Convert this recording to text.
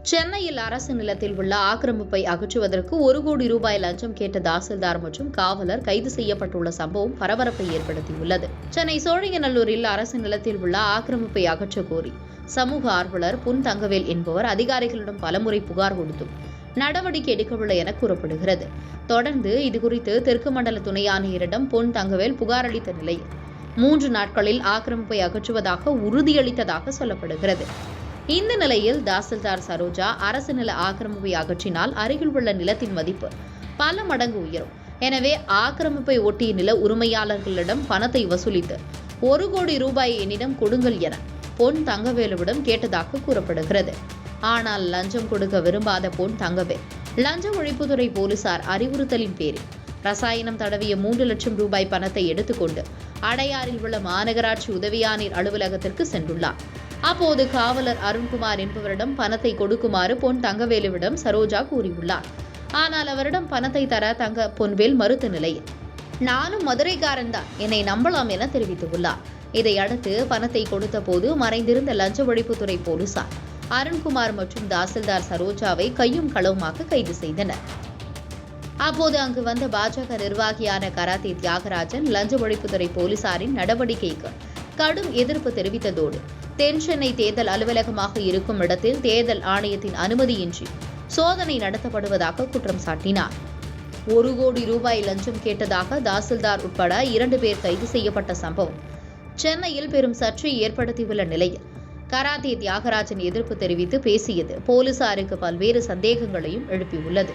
சென்னையில் அரசு நிலத்தில் உள்ள ஆக்கிரமிப்பை அகற்றுவதற்கு 1 கோடி ரூபாய் லஞ்சம் கேட்ட தாசில்தார் மற்றும் காவலர் கைது செய்யப்பட்டுள்ள சம்பவம் பரபரப்பை ஏற்படுத்தியுள்ளது. சென்னை சோழிங்கநல்லூரில் அரசு நிலத்தில் உள்ள ஆக்கிரமிப்பை அகற்ற கோரி சமூக ஆர்வலர் பொன் தங்கவேல் என்பவர் அதிகாரிகளிடம் பலமுறை புகார் கொடுத்தும் நடவடிக்கை எடுக்கவில்லை என கூறப்படுகிறது. தொடர்ந்து இதுகுறித்து தெற்கு மண்டல துணை ஆணையரிடம் பொன் தங்கவேல் புகார் அளித்த நிலையில் 3 நாட்களில் ஆக்கிரமிப்பை அகற்றுவதாக உறுதியளித்ததாக சொல்லப்படுகிறது. இந்த நிலையில் தாசில்தார் சரோஜா அரசு நில ஆக்கிரமிப்பை அகற்றினால் அருகில் உள்ள நிலத்தின் மதிப்பு பல மடங்கு உயரும். எனவே ஆக்கிரமிப்பை ஒட்டிய நில உரிமையாளர்களிடம் பணத்தை வசூலித்து 1 கோடி ரூபாய் என்னிடம் கொடுங்கள் என பொன் தங்கவேலுவிடம் கேட்டதாக கூறப்படுகிறது. ஆனால் லஞ்சம் கொடுக்க விரும்பாத பொன் தங்கவேல் லஞ்ச ஒழிப்புத்துறை போலீசார் அறிவுறுத்தலின் பேரில் ரசாயனம் தடவிய 3 லட்சம் ரூபாய் பணத்தை எடுத்துக்கொண்டு அடையாறில் உள்ள மாநகராட்சி உதவி ஆணையர் அலுவலகத்திற்கு சென்றுள்ளார். அப்போது காவலர் அருண்குமார் என்பவரிடம் பணத்தை கொடுக்குமாறு பொன் தங்கவேலுவிடம் சரோஜா கூறியுள்ளார். ஆனால் அவரிடம் பணத்தை தர பொன்வேல் மறுத்த நிலையில் நானும் மதுரைக்காரன் தான், என்னை நம்பலாம் என தெரிவித்துள்ளார். இதையடுத்து பணத்தை கொடுத்த போது மறைந்திருந்த லஞ்ச ஒழிப்புத்துறை போலீசார் அருண்குமார் மற்றும் தாசில்தார் சரோஜாவை கையும் களவுமாக கைது செய்தனர். அப்போது அங்கு வந்த பாஜக நிர்வாகியான கராத்தே தியாகராஜன் லஞ்ச ஒழிப்புத்துறை போலீசாரின் நடவடிக்கைக்கு கடும் எதிர்ப்பு தெரிவித்ததோடு தென் சென்னை தேர்தல் அலுவலகமாக இருக்கும் இடத்தில் தேர்தல் ஆணையத்தின் அனுமதியின்றி சோதனை நடத்தப்படுவதாக குற்றம் சாட்டினார். 1 கோடி ரூபாய் லஞ்சம் கேட்டதாக தாசில்தார் உட்பட 2 பேர் கைது செய்யப்பட்ட சம்பவம் சென்னையில் பெரும் சர்ச்சை ஏற்படுத்தியுள்ள நிலையில் கராத்தே தியாகராஜன் எதிர்ப்பு தெரிவித்து பேசியது போலீசாருக்கு பல்வேறு சந்தேகங்களையும் எழுப்பியுள்ளது.